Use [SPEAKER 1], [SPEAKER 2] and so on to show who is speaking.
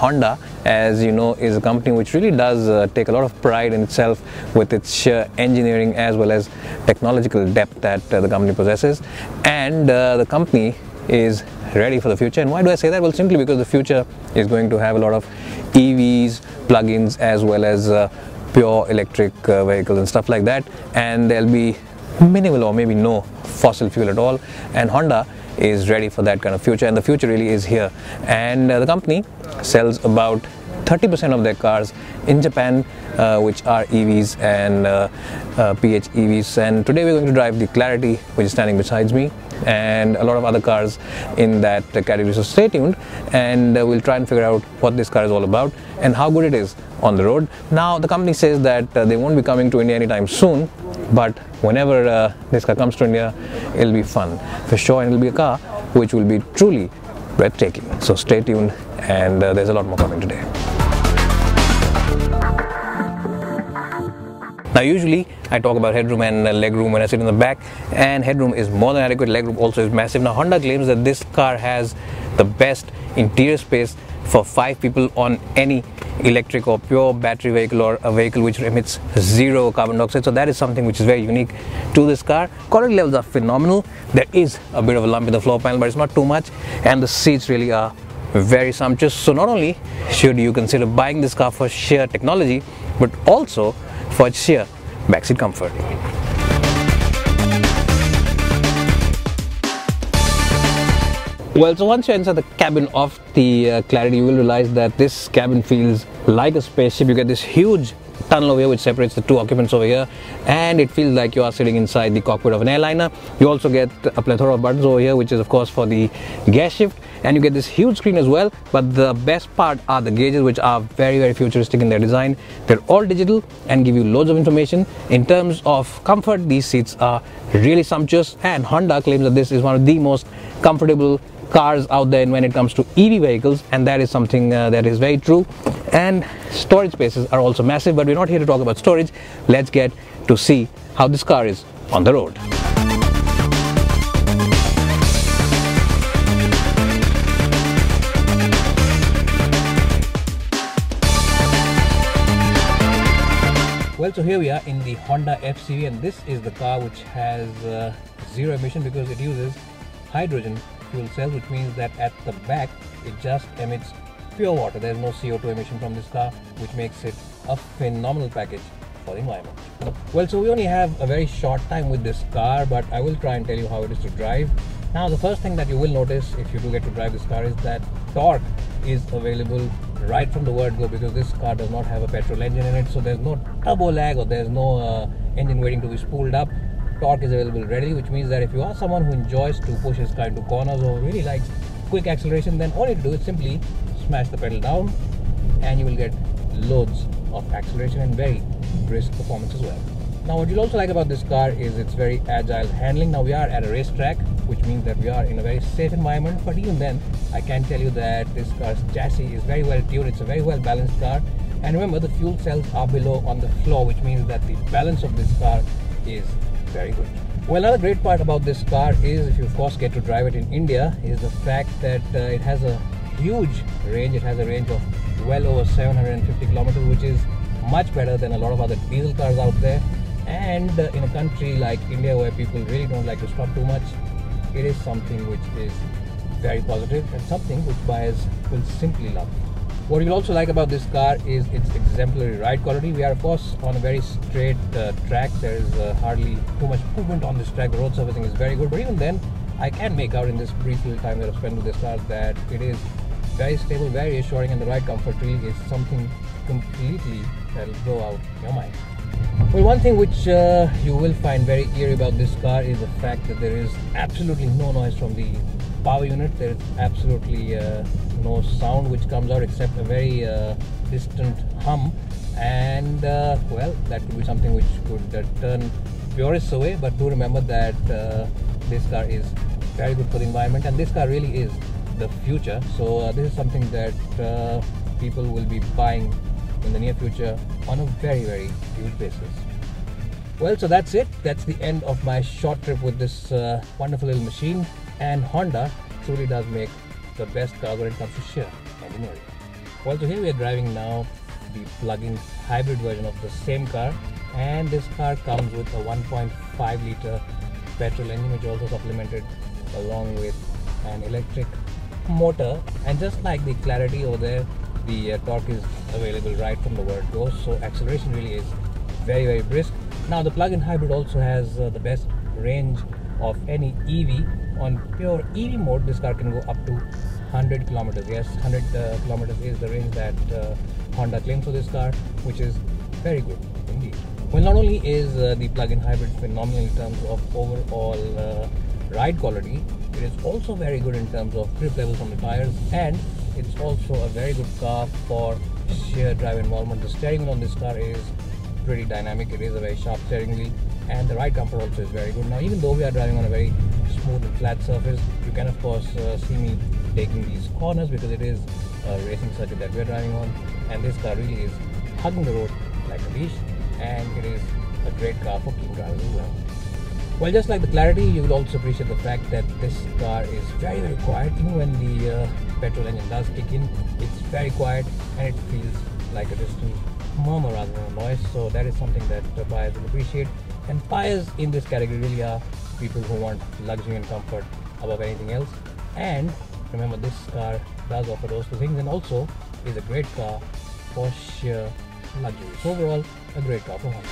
[SPEAKER 1] Honda, as you know, is a company which really does take a lot of pride in itself with its sheer engineering as well as technological depth that the company possesses, and the company is ready for the future. And why do I say that? Well, simply because the future is going to have a lot of EVs, plug-ins, as well as pure electric vehicles and stuff like that, and there'll be minimal or maybe no fossil fuel at all, and Honda is ready for that kind of future, and the future really is here. And the company sells about 30% of their cars in Japan, which are EVs and PHEVs. And today we're going to drive the Clarity, which is standing beside me, and a lot of other cars in that category. So stay tuned, and we'll try and figure out what this car is all about and how good it is on the road. Now, the company says that they won't be coming to India anytime soon, but whenever this car comes to India, it'll be fun for sure, and it'll be a car which will be truly breathtaking. So stay tuned, and there's a lot more coming today. Now, usually I talk about headroom and legroom when I sit in the back, and headroom is more than adequate, legroom also is massive. Now, Honda claims that this car has the best interior space for 5 people on any electric or pure battery vehicle, or a vehicle which emits zero carbon dioxide. So that is something which is very unique to this car. Quality levels are phenomenal. There is a bit of a lump in the floor panel, but it's not too much, and the seats really are very sumptuous. So not only should you consider buying this car for sheer technology, but also for sheer backseat comfort. Well, so once you enter the cabin of the Clarity, you will realize that this cabin feels like a spaceship. You get this huge tunnel over here which separates the 2 occupants over here, and it feels like you are sitting inside the cockpit of an airliner. You also get a plethora of buttons over here, which is of course for the gear shift, and you get this huge screen as well. But the best part are the gauges, which are very, very futuristic in their design. They're all digital and give you loads of information. In terms of comfort, these seats are really sumptuous, and Honda claims that this is one of the most comfortable cars out there when it comes to EV vehicles, and that is something that is very true. And storage spaces are also massive, but we're not here to talk about storage. Let's get to see how this car is on the road. Well, so here we are in the Honda FCV, and this is the car which has zero emission because it uses hydrogen fuel cells, which means that at the back it just emits pure water. There's no CO2 emission from this car, which makes it a phenomenal package for the environment. Well, so we only have a very short time with this car, but I will try and tell you how it is to drive. Now, the first thing that you will notice if you do get to drive this car is that torque is available right from the word go, because this car does not have a petrol engine in it, so there's no turbo lag or there's no engine waiting to be spooled up. Torque is available readily, which means that if you are someone who enjoys to push his car into corners or really likes quick acceleration, then all you have to do is simply smash the pedal down and you will get loads of acceleration and very brisk performance as well. Now, what you'll also like about this car is its very agile handling. Now, we are at a racetrack, which means that we are in a very safe environment, but even then I can tell you that this car's chassis is very well tuned. It's a very well balanced car, and remember, the fuel cells are below on the floor, which means that the balance of this car is very good. Well, another great part about this car is, if you of course get to drive it in India, is the fact that it has a huge range. It has a range of well over 750 kilometers, which is much better than a lot of other diesel cars out there. And in a country like India, where people really don't like to stop too much, it is something which is very positive and something which buyers will simply love. What you'll also like about this car is its exemplary ride quality. We are of course on a very straight track. There is hardly too much movement on this track. The road surfacing is very good, but even then I can make out in this brief little time that I've spent with this car that it is very stable, very reassuring, and the ride comfort really is something completely that will blow out your mind. Well, one thing which you will find very eerie about this car is the fact that there is absolutely no noise from the power unit. There is absolutely no sound which comes out except a very distant hum, and well, that could be something which could turn purists away. But do remember that this car is very good for the environment, and this car really is the future. So this is something that people will be buying in the near future on a very, very huge basis. Well, so that's it. That's the end of my short trip with this wonderful little machine, and Honda truly does make the best car when it comes to sheer engineering. Well, so here we are driving now the plug-in hybrid version of the same car, and this car comes with a 1.5 liter petrol engine, which also supplemented along with an electric motor. And just like the Clarity over there, the torque is available right from the word go, so acceleration really is very brisk. Now the plug-in hybrid also has the best range of any EV. On pure EV mode, this car can go up to 100 kilometers. Yes, 100 kilometers is the range that Honda claims for this car, which is very good indeed. Well, not only is the plug-in hybrid phenomenal in terms of overall ride quality, it is also very good in terms of grip levels on the tires, and it's also a very good car for sheer drive involvement. The steering wheel on this car is pretty dynamic. It is a very sharp steering wheel, and the ride comfort also is very good. Now, even though we are driving on a very smooth and flat surface, you can of course see me taking these corners because it is a racing circuit that we are driving on, and this car really is hugging the road like a leash, and it is a great car for keen drivers as well. Well, just like the Clarity, you will also appreciate the fact that this car is very quiet. Even when the petrol engine does kick in, it's very quiet, and it feels like a distant murmur rather than a noise. So that is something that buyers will appreciate. And buyers in this category really are people who want luxury and comfort above anything else. And remember, this car does offer those two things, and also is a great car for sheer luxury. So overall, a great car for Honda.